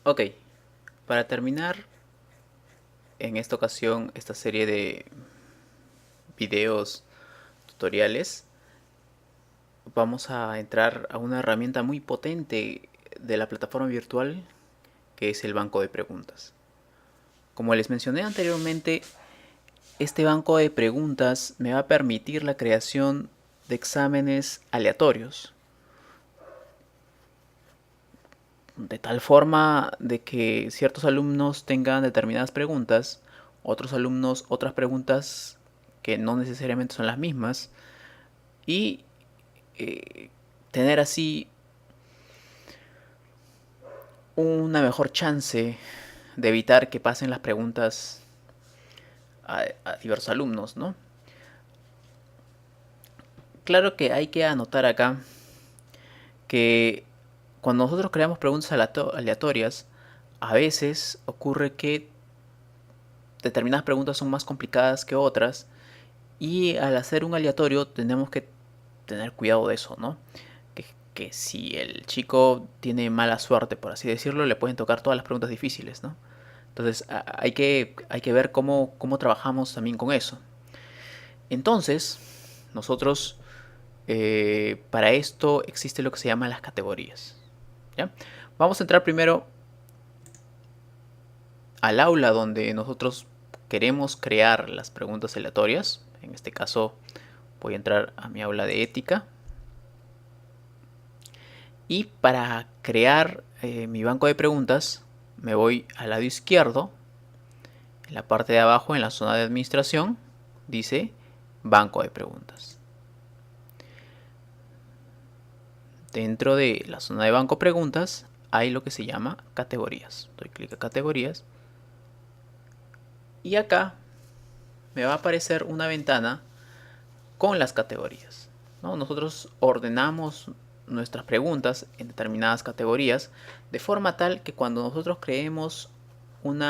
Ok, para terminar en esta ocasión esta serie de videos tutoriales, vamos a entrar a una herramienta muy potente de la plataforma virtual que es el banco de preguntas. Como les mencioné anteriormente, este banco de preguntas me va a permitir la creación de exámenes aleatorios, de tal forma de que ciertos alumnos tengan determinadas preguntas, otros alumnos otras preguntas que no necesariamente son las mismas, y tener así una mejor chance de evitar que pasen las preguntas a diversos alumnos, ¿no? Claro que hay que anotar acá que cuando nosotros creamos preguntas aleatorias, a veces ocurre que determinadas preguntas son más complicadas que otras, y al hacer un aleatorio tenemos que tener cuidado de eso, ¿no? Que si el chico tiene mala suerte, por así decirlo, le pueden tocar todas las preguntas difíciles, ¿no? Entonces hay que ver cómo trabajamos también con eso. Entonces, nosotros, para esto existe lo que se llama las categorías. ¿Ya? Vamos a entrar primero al aula donde nosotros queremos crear las preguntas aleatorias. En este caso voy a entrar a mi aula de ética. Y para crear mi banco de preguntas, me voy al lado izquierdo. En la parte de abajo, en la zona de administración, dice banco de preguntas. Dentro de la zona de banco preguntas hay lo que se llama categorías. Doy clic a categorías. Y acá me va a aparecer una ventana con las categorías, ¿no? Nosotros ordenamos nuestras preguntas en determinadas categorías de forma tal que cuando nosotros creemos un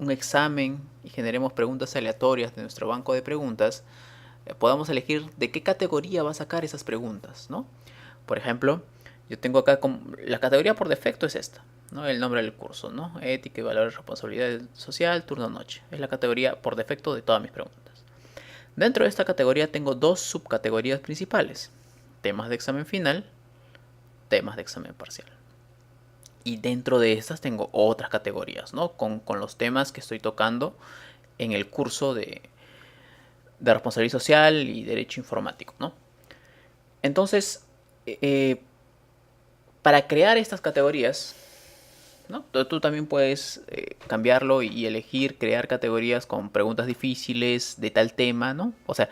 examen y generemos preguntas aleatorias de nuestro banco de preguntas, podamos elegir de qué categoría va a sacar esas preguntas, ¿no? Por ejemplo, yo tengo acá la categoría por defecto es esta, ¿no? El nombre del curso, ¿no? Ética y valores, responsabilidad social, turno noche. Es la categoría por defecto de todas mis preguntas. Dentro de esta categoría tengo dos subcategorías principales: temas de examen final, temas de examen parcial. Y dentro de estas tengo otras categorías, ¿no? Con los temas que estoy tocando en el curso de responsabilidad social y derecho informático, ¿no? Entonces, para crear estas categorías, ¿no? Tú también puedes cambiarlo y elegir crear categorías con preguntas difíciles de tal tema, ¿no? O sea,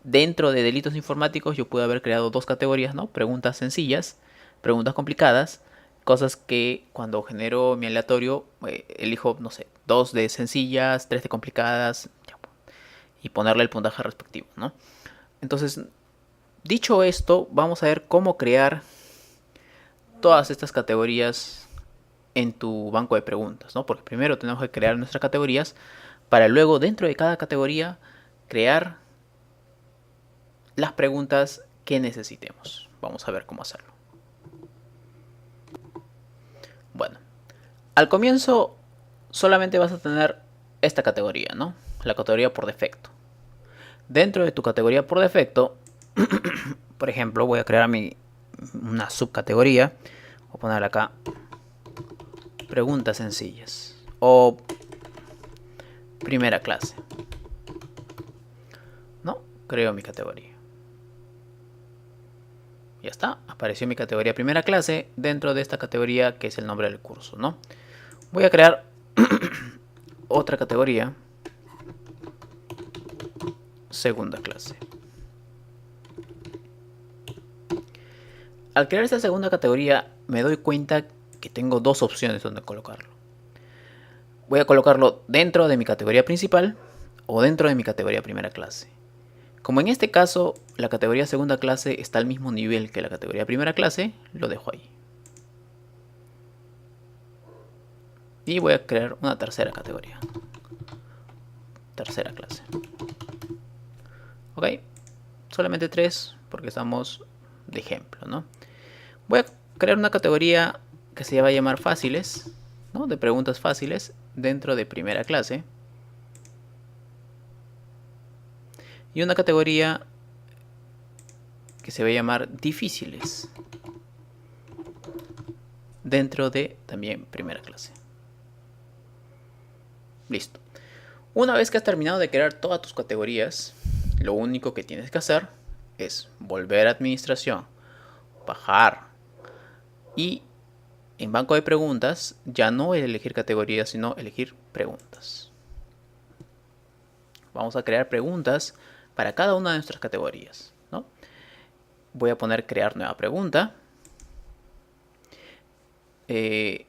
dentro de delitos informáticos yo pude haber creado dos categorías, ¿no? Preguntas sencillas, preguntas complicadas, cosas que cuando genero mi aleatorio elijo, no sé, dos de sencillas, tres de complicadas, y ponerle el puntaje respectivo, ¿no? Entonces, dicho esto, vamos a ver cómo crear todas estas categorías en tu banco de preguntas, ¿no? Porque primero tenemos que crear nuestras categorías para luego dentro de cada categoría crear las preguntas que necesitemos. Vamos a ver cómo hacerlo. Bueno, al comienzo solamente vas a tener esta categoría, ¿no? La categoría por defecto. Dentro de tu categoría por defecto, por ejemplo, voy a crear una subcategoría. Voy a poner acá preguntas sencillas o primera clase, ¿no? Creo mi categoría. Ya está, apareció mi categoría primera clase dentro de esta categoría que es el nombre del curso, ¿no? Voy a crear otra categoría, segunda clase. Al crear esta segunda categoría me doy cuenta que tengo dos opciones donde colocarlo. Voy a colocarlo dentro de mi categoría principal o dentro de mi categoría primera clase. Como en este caso la categoría segunda clase está al mismo nivel que la categoría primera clase, lo dejo ahí. Y voy a crear una tercera categoría. Tercera clase. Ok, solamente tres porque estamos de ejemplo, ¿no? Voy a crear una categoría que se va a llamar fáciles. ¿no?, de preguntas fáciles dentro de primera clase. Y una categoría que se va a llamar difíciles dentro de también primera clase. Listo. Una vez que has terminado de crear todas tus categorías, lo único que tienes que hacer es volver a administración, bajar y en banco de preguntas ya no elegir categorías, sino elegir preguntas. Vamos a crear preguntas para cada una de nuestras categorías, ¿no? Voy a poner crear nueva pregunta. En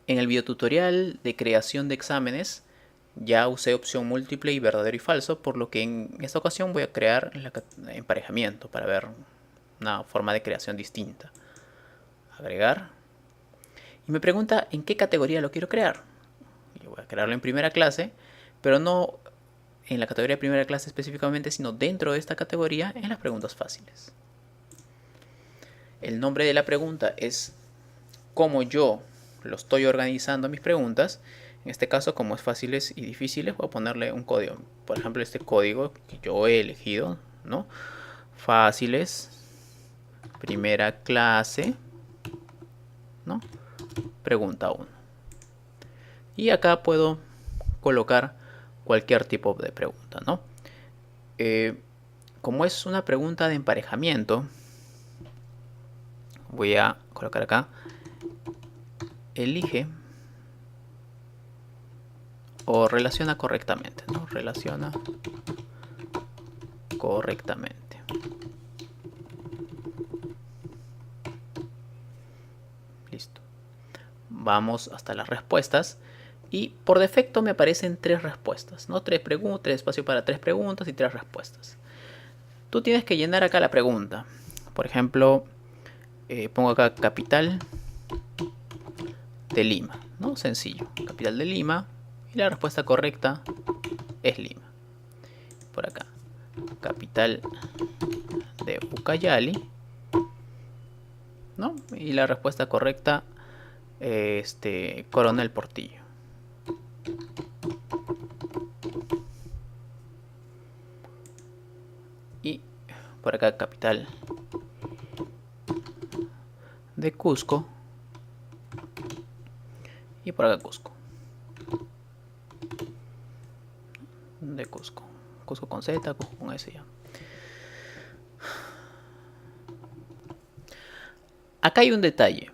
el videotutorial de creación de exámenes ya usé opción múltiple y verdadero y falso, por lo que en esta ocasión voy a crear el emparejamiento para ver una forma de creación distinta. Agregar. Y me pregunta en qué categoría lo quiero crear. Yo voy a crearlo en primera clase, pero no en la categoría de primera clase específicamente, sino dentro de esta categoría en las preguntas fáciles. El nombre de la pregunta es cómo yo lo estoy organizando mis preguntas. En este caso, como es fáciles y difíciles, voy a ponerle un código. Por ejemplo, este código que yo he elegido, ¿no? Fáciles, primera clase, ¿no? Pregunta 1. Y acá puedo colocar cualquier tipo de pregunta, ¿no? Como es una pregunta de emparejamiento, voy a colocar acá elige o relaciona correctamente, ¿no? Relaciona correctamente. Listo. Vamos hasta las respuestas y por defecto me aparecen 3 respuestas, ¿no? 3 preguntas, 3 espacio para 3 preguntas y 3 respuestas. Tú tienes que llenar acá la pregunta. Por ejemplo, pongo acá capital de Lima, ¿no? Sencillo, capital de Lima, y la respuesta correcta es Lima. Por acá, capital de Ucayali, ¿no? Y la respuesta correcta Coronel Portillo. Y por acá capital de Cusco. Y por acá Cusco. De Cusco. Cusco con Z, Cusco con S ya. Acá hay un detalle.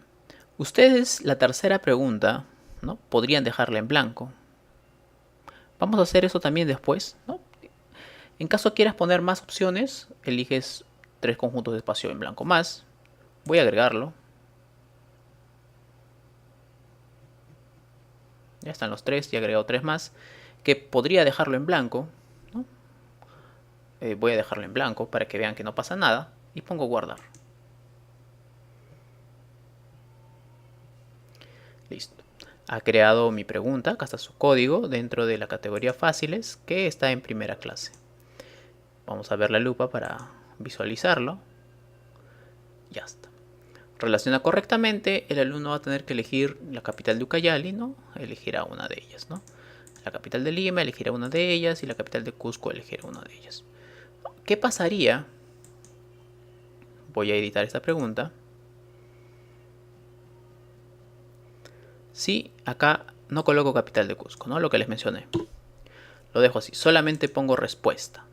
Ustedes la tercera pregunta, ¿no?, podrían dejarla en blanco. Vamos a hacer eso también después, ¿no? En caso quieras poner más opciones, eliges 3 conjuntos de espacio en blanco más. Voy a agregarlo. Ya están los 3 y he agregado 3 más. Que podría dejarlo en blanco, ¿no? Voy a dejarlo en blanco para que vean que no pasa nada. Y pongo guardar. Listo. Ha creado mi pregunta, acá está su código dentro de la categoría fáciles que está en primera clase. Vamos a ver la lupa para visualizarlo. Ya está. Relaciona correctamente, el alumno va a tener que elegir la capital de Ucayali, ¿no? Elegirá una de ellas, ¿no? La capital de Lima elegirá una de ellas y la capital de Cusco elegirá una de ellas. ¿Qué pasaría? Voy a editar esta pregunta. Si acá no coloco capital de Cusco, ¿no? Lo que les mencioné. Lo dejo así. Solamente pongo respuesta.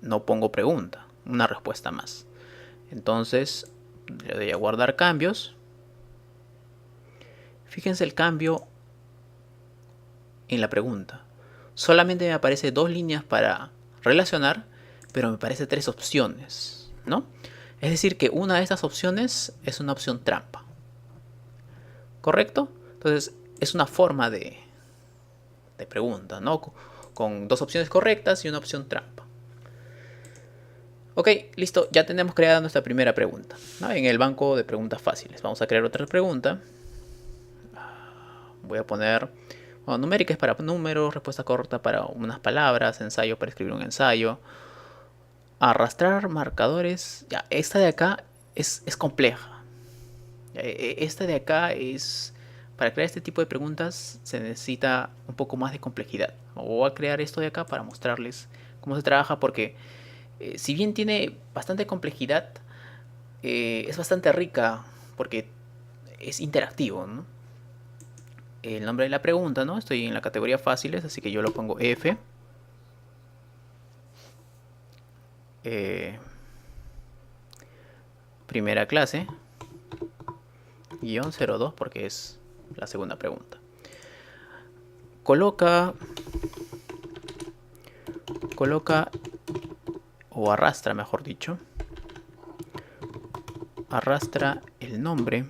No pongo pregunta. Una respuesta más. Entonces le doy a guardar cambios. Fíjense el cambio en la pregunta. Solamente me aparece 2 líneas para relacionar, pero me aparece 3 opciones, ¿no? Es decir que una de estas opciones es una opción trampa. ¿Correcto? Entonces es una forma de pregunta, ¿no? Con 2 opciones correctas y una opción trampa. Ok, listo, ya tenemos creada nuestra primera pregunta, ¿no? En el banco de preguntas fáciles. Vamos a crear otra pregunta. Voy a poner, bueno, numérica es para números, respuesta corta para unas palabras, ensayo para escribir un ensayo. Arrastrar marcadores. Ya, esta de acá es compleja. Esta de acá es... Para crear este tipo de preguntas se necesita un poco más de complejidad. Voy a crear esto de acá para mostrarles cómo se trabaja porque si bien tiene bastante complejidad, es bastante rica porque es interactivo, ¿no? El nombre de la pregunta, ¿no? Estoy en la categoría fáciles, así que yo lo pongo F. Primera clase, guión 02, porque es la segunda pregunta. Coloca o arrastra, mejor dicho, arrastra el nombre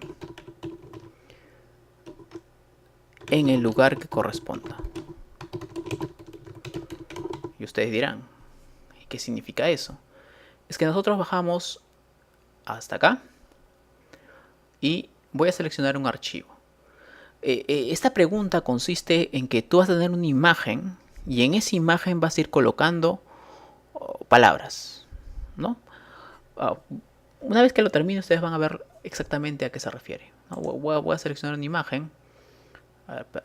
en el lugar que corresponda. Y ustedes dirán, ¿qué significa eso? Es que nosotros bajamos hasta acá y voy a seleccionar un archivo. Esta pregunta consiste en que tú vas a tener una imagen y en esa imagen vas a ir colocando palabras, ¿no? Una vez que lo termine, ustedes van a ver exactamente a qué se refiere, ¿no? Voy a seleccionar una imagen. A ver,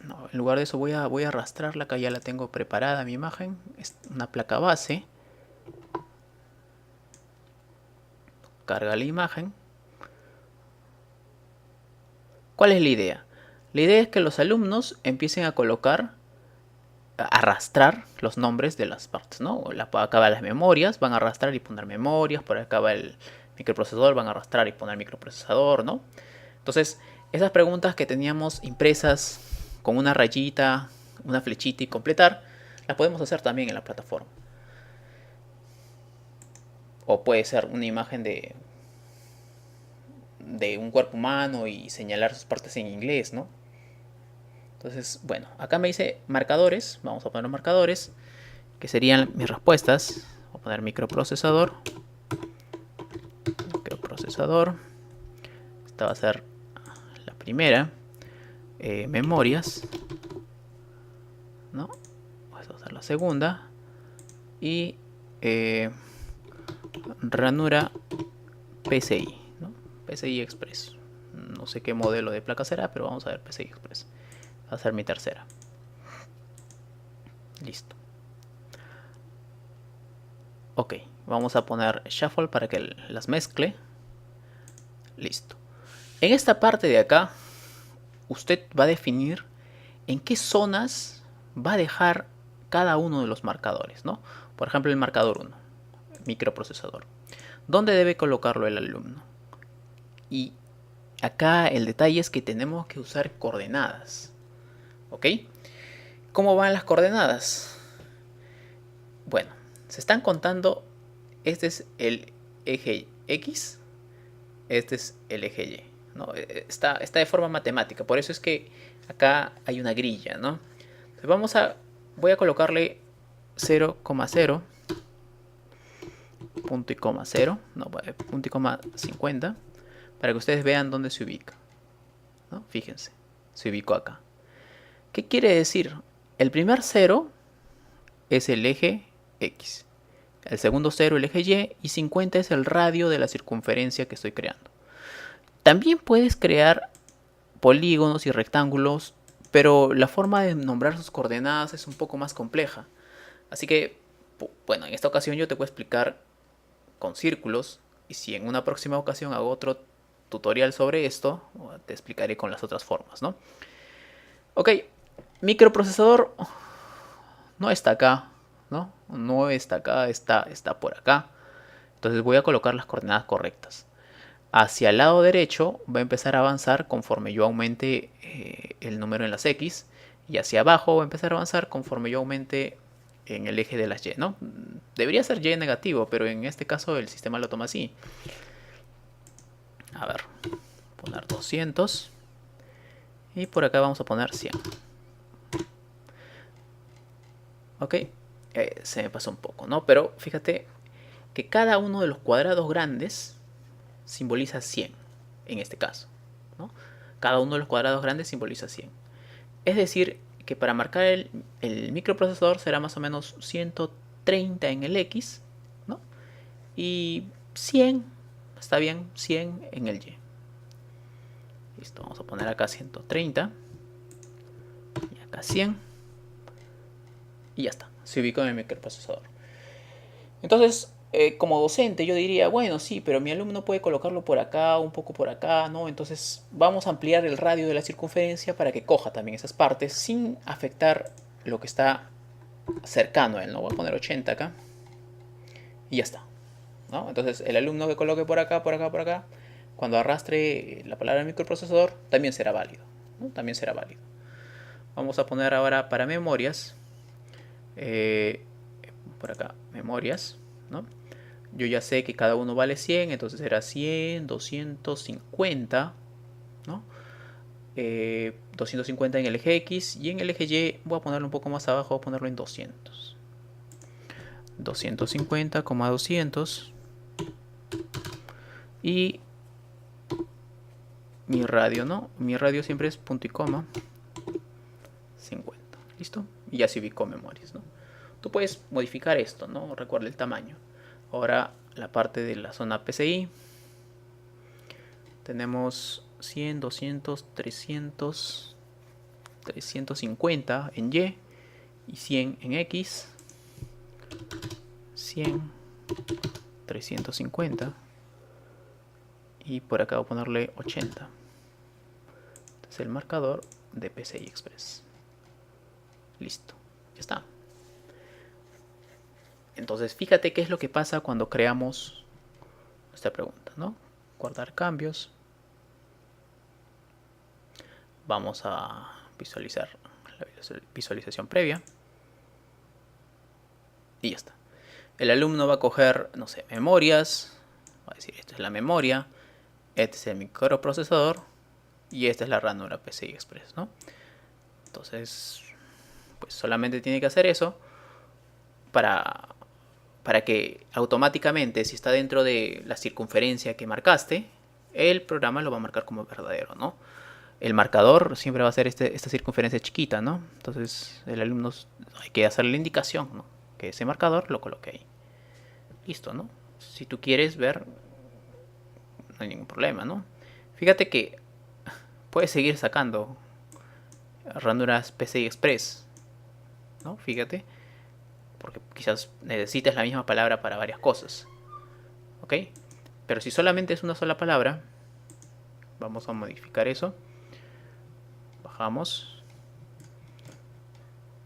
no, en lugar de eso voy a arrastrarla, acá ya la tengo preparada mi imagen. Es una placa base. Carga la imagen. ¿Cuál es la idea? La idea es que los alumnos empiecen a colocar, a arrastrar los nombres de las partes, ¿no? Acá va las memorias, van a arrastrar y poner memorias, por acá va el microprocesador, van a arrastrar y poner microprocesador, ¿no? Entonces, esas preguntas que teníamos impresas con una rayita, una flechita y completar, las podemos hacer también en la plataforma. O puede ser una imagen de un cuerpo humano y señalar sus partes en inglés, ¿no? Entonces, bueno, acá me dice marcadores. Vamos a poner los marcadores, que serían mis respuestas. Voy a poner microprocesador. Esta va a ser la primera. Memorias, ¿no? Esta va a ser la segunda. Y ranura PCI, ¿no? PCI Express. No sé qué modelo de placa será, pero vamos a ver PCI Express. Va a ser mi tercera. Listo. Ok, vamos a poner shuffle para que las mezcle. Listo. En esta parte de acá, usted va a definir en qué zonas va a dejar cada uno de los marcadores, ¿no? Por ejemplo, el marcador 1, microprocesador. ¿Dónde debe colocarlo el alumno? Y acá el detalle es que tenemos que usar coordenadas. ¿Ok? ¿Cómo van las coordenadas? Bueno, se están contando. Este es el eje X. Este es el eje Y, ¿no? Está de forma matemática. Por eso es que acá hay una grilla, ¿no? Entonces voy a colocarle 0,0, punto y coma 0, no, punto y coma 50, para que ustedes vean dónde se ubica, ¿no? Fíjense, se ubicó acá. ¿Qué quiere decir? El primer 0 es el eje X, el segundo 0 el eje Y, y 50 es el radio de la circunferencia que estoy creando. También puedes crear polígonos y rectángulos, pero la forma de nombrar sus coordenadas es un poco más compleja. Así que, bueno, en esta ocasión yo te voy a explicar con círculos, y si en una próxima ocasión hago otro tutorial sobre esto, te explicaré con las otras formas, ¿no? Ok, microprocesador no está acá, ¿no? No está acá, está por acá. Entonces voy a colocar las coordenadas correctas. Hacia el lado derecho va a empezar a avanzar conforme yo aumente el número en las X. Y hacia abajo va a empezar a avanzar conforme yo aumente en el eje de las Y, ¿no? Debería ser Y negativo, pero en este caso el sistema lo toma así. A ver, poner 200. Y por acá vamos a poner 100. Ok, se me pasó un poco, ¿no? Pero fíjate que cada uno de los cuadrados grandes simboliza 100, en este caso, ¿no? Cada uno de los cuadrados grandes simboliza 100. Es decir, que para marcar el microprocesador será más o menos 130 en el X, ¿no? Y 100, está bien, 100 en el Y. Listo, vamos a poner acá 130 y acá 100 y ya está, se ubicó en el microprocesador. Entonces, como docente yo diría, bueno, sí, pero mi alumno puede colocarlo por acá, un poco por acá, ¿no? Entonces vamos a ampliar el radio de la circunferencia para que coja también esas partes sin afectar lo que está cercano a él, ¿no? Voy a poner 80 acá y ya está, ¿no? Entonces el alumno que coloque por acá, por acá, por acá, cuando arrastre la palabra microprocesador, también será válido, ¿no? También será válido. Vamos a poner ahora para memorias, por acá, memorias, ¿no? Yo ya sé que cada uno vale 100, entonces será 100, 250, ¿no? 250 en el eje X y en el eje Y voy a ponerlo un poco más abajo, voy a ponerlo en 200. 250, 200 y mi radio, ¿no? Mi radio siempre es punto y coma 50, ¿listo? Y ya se ubicó memorias, ¿no? Tú puedes modificar esto, ¿no? Recuerda el tamaño. Ahora la parte de la zona PCI. Tenemos 100, 200, 300, 350 en Y y 100 en X. 100, 350 y por acá voy a ponerle 80. Este es el marcador de PCI Express. Listo, ya está. Entonces fíjate qué es lo que pasa cuando creamos nuestra pregunta, ¿no? Guardar cambios. Vamos a visualizar la visualización previa y ya está. El alumno va a coger, no sé, memorias, va a decir, esta es la memoria, este es el microprocesador y esta es la ranura PCI Express, ¿no? Entonces, pues solamente tiene que hacer eso para que automáticamente, si está dentro de la circunferencia que marcaste, el programa lo va a marcar como verdadero, ¿no? El marcador siempre va a ser esta circunferencia chiquita, ¿no? Entonces el alumno hay que hacerle la indicación, ¿no? Que ese marcador lo coloque ahí. Listo, ¿no? Si tú quieres ver, no hay ningún problema, ¿no? Fíjate que puedes seguir sacando ranuras PCI Express, ¿no? Fíjate, porque quizás necesites la misma palabra para varias cosas, ¿ok? Pero si solamente es una sola palabra, vamos a modificar eso. Bajamos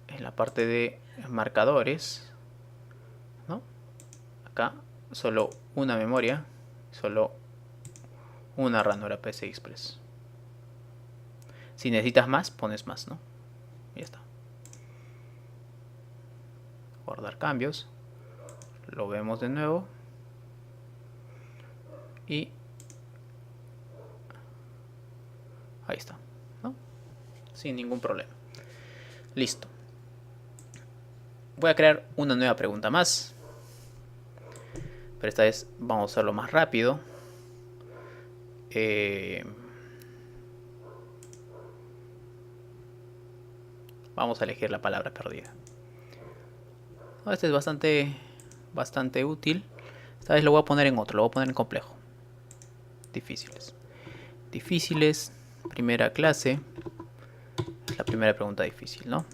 en la parte de marcadores, ¿no? Acá solo una memoria, solo una ranura PCI Express. Si necesitas más, pones más, ¿no? Y ya está. Guardar cambios. Lo vemos de nuevo. Y ahí está, ¿no? Sin ningún problema. Listo. Voy a crear una nueva pregunta más. Pero esta vez vamos a hacerlo más rápido. Vamos a elegir la palabra perdida. Este es bastante útil. Esta vez lo voy a poner en otro, lo voy a poner en complejo. Difíciles. Difíciles, primera clase. Es la primera pregunta difícil, ¿no?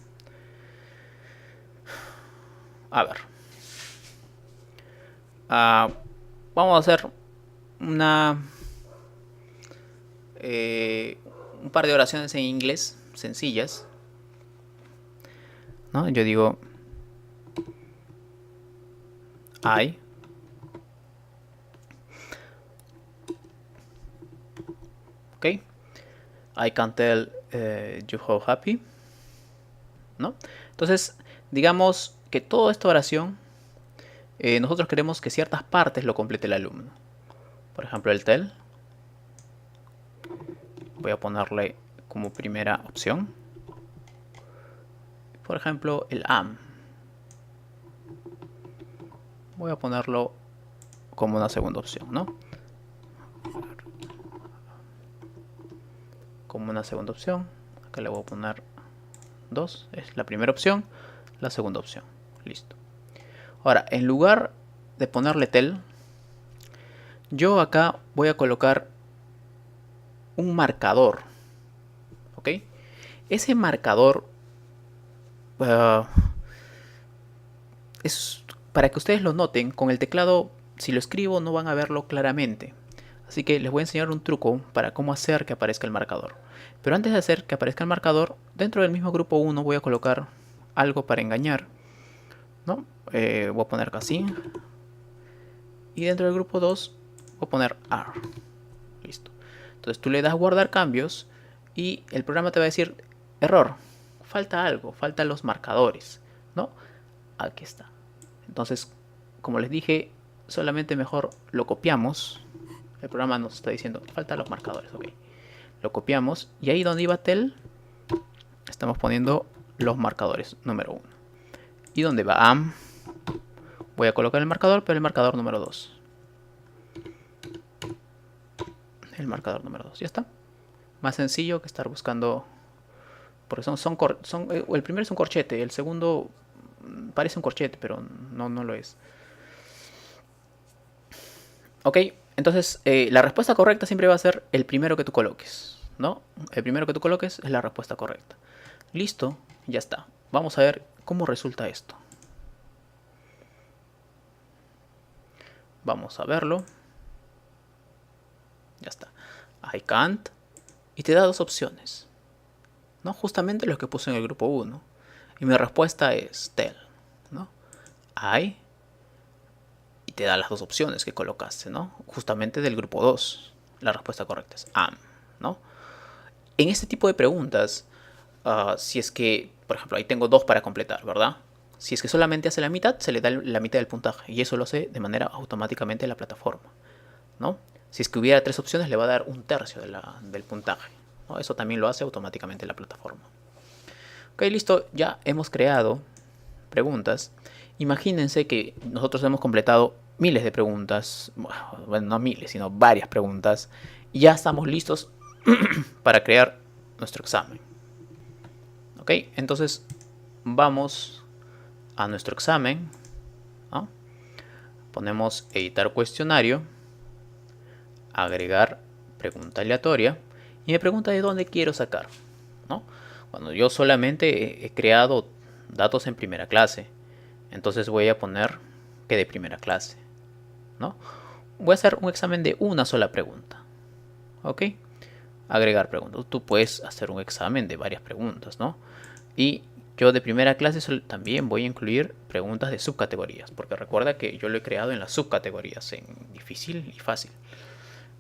A ver. Vamos a hacer un par de oraciones en inglés sencillas, ¿no? Yo digo I ok, I can tell you how happy, ¿no? Entonces digamos que toda esta oración nosotros queremos que ciertas partes lo complete el alumno. Por ejemplo, el tell voy a ponerle como primera opción. Por ejemplo, el am voy a ponerlo como una segunda opción, ¿no? Como una segunda opción. Acá le voy a poner 2. Es la primera opción, la segunda opción. Listo. Ahora, en lugar de ponerle tell, yo acá voy a colocar un marcador, ¿ok? Ese marcador es para que ustedes lo noten. Con el teclado, si lo escribo, no van a verlo claramente. Así que les voy a enseñar un truco para cómo hacer que aparezca el marcador. Pero antes de hacer que aparezca el marcador, dentro del mismo grupo 1 voy a colocar algo para engañar, ¿no? Voy a poner así. Y dentro del grupo 2 voy a poner AR. Listo. Entonces tú le das guardar cambios y el programa te va a decir error. Falta algo, faltan los marcadores, ¿no? Aquí está. Entonces, como les dije, solamente mejor lo copiamos. El programa nos está diciendo faltan los marcadores, ok. Lo copiamos y ahí donde iba tel estamos poniendo los marcadores número 1. Y donde va am voy a colocar el marcador, pero el marcador número 2. El marcador número 2, ya está. Más sencillo que estar buscando, porque el primero es un corchete, el segundo parece un corchete, pero no lo es. Ok, entonces la respuesta correcta siempre va a ser el primero que tú coloques, ¿no? El primero que tú coloques es la respuesta correcta. Listo, ya está. Vamos a ver cómo resulta esto. Vamos a verlo. Ya está. I can't. Y te da dos opciones, ¿no? Justamente lo que puse en el grupo 1. Y mi respuesta es tell, ¿no? I. Y te da las dos opciones que colocaste, ¿no? Justamente del grupo 2. La respuesta correcta es am, ¿no? En este tipo de preguntas, si es que, por ejemplo, ahí tengo 2 para completar, ¿verdad? Si es que solamente hace la mitad, se le da la mitad del puntaje. Y eso lo hace de manera automáticamente la plataforma, ¿no? Si es que hubiera 3 opciones, le va a dar 1/3 del puntaje, ¿no? Eso también lo hace automáticamente la plataforma. Ok, listo. Ya hemos creado preguntas. Imagínense que nosotros hemos completado miles de preguntas. Bueno, no miles, sino varias preguntas. Y ya estamos listos para crear nuestro examen. Ok, entonces vamos a nuestro examen, ¿no? Ponemos editar cuestionario, agregar pregunta aleatoria y me pregunta de dónde quiero sacar, ¿no? Cuando yo solamente he creado datos en primera clase, entonces voy a poner que de primera clase, ¿no? Voy a hacer un examen de una sola pregunta, ¿ok? Agregar preguntas. Tú puedes hacer un examen de varias preguntas, ¿no? Y yo de primera clase también voy a incluir preguntas de subcategorías, porque recuerda que yo lo he creado en las subcategorías, en difícil y fácil.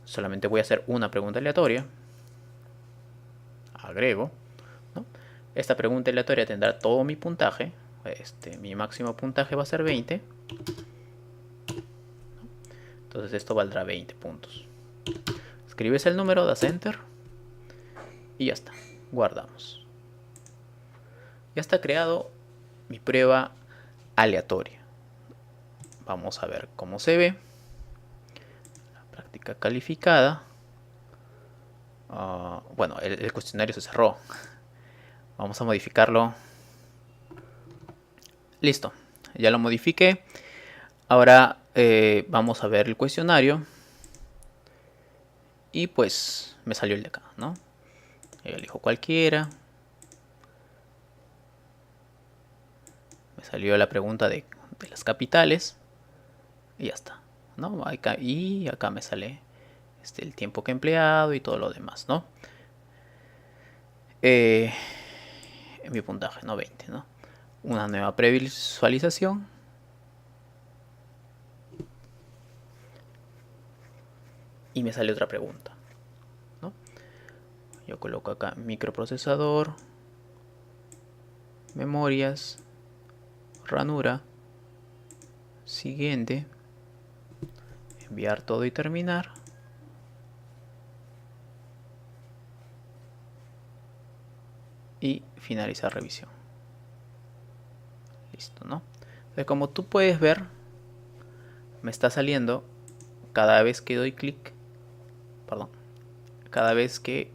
Solamente voy a hacer una pregunta aleatoria. Agrego, ¿no? Esta pregunta aleatoria tendrá todo mi puntaje. Mi máximo puntaje va a ser 20. Entonces esto valdrá 20 puntos. Escribes el número, das enter y ya está. Guardamos. Ya está creado mi prueba aleatoria. Vamos a ver cómo se ve. La práctica calificada. Bueno, el cuestionario se cerró. Vamos a modificarlo. Listo. Ya lo modifiqué. Ahora vamos a ver el cuestionario. Y pues me salió el de acá, ¿no? Yo elijo cualquiera. Me salió la pregunta de las capitales. Y ya está, ¿no? Y acá me sale el tiempo que he empleado y todo lo demás, ¿no? Mi puntaje, ¿no? 20, ¿no? Una nueva previsualización. Y me sale otra pregunta, ¿no? Yo coloco acá microprocesador, memorias, ranura, siguiente, enviar todo y terminar. Y finalizar revisión. Listo, ¿no? Entonces, como tú puedes ver, me está saliendo cada vez que doy clic, perdón, cada vez que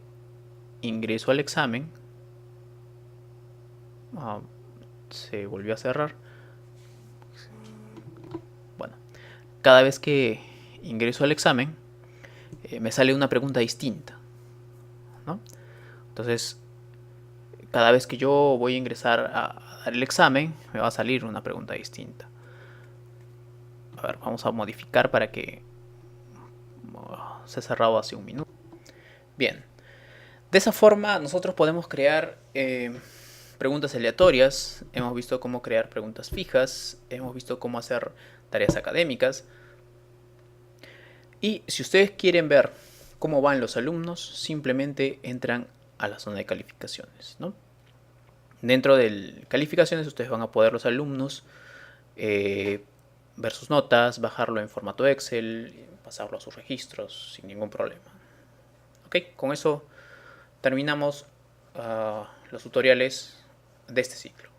ingreso al examen, se volvió a cerrar. Bueno, cada vez que ingreso al examen, me sale una pregunta distinta, ¿no? Entonces, cada vez que yo voy a ingresar a dar el examen, me va a salir una pregunta distinta. A ver, vamos a modificar para que se ha cerrado hace un minuto. Bien, de esa forma nosotros podemos crear preguntas aleatorias, hemos visto cómo crear preguntas fijas, hemos visto cómo hacer tareas académicas. Y si ustedes quieren ver cómo van los alumnos, simplemente entran a la zona de calificaciones, ¿no? Dentro de calificaciones ustedes van a poder los alumnos ver sus notas, bajarlo en formato Excel, pasarlo a sus registros sin ningún problema. Ok, con eso terminamos los tutoriales de este ciclo.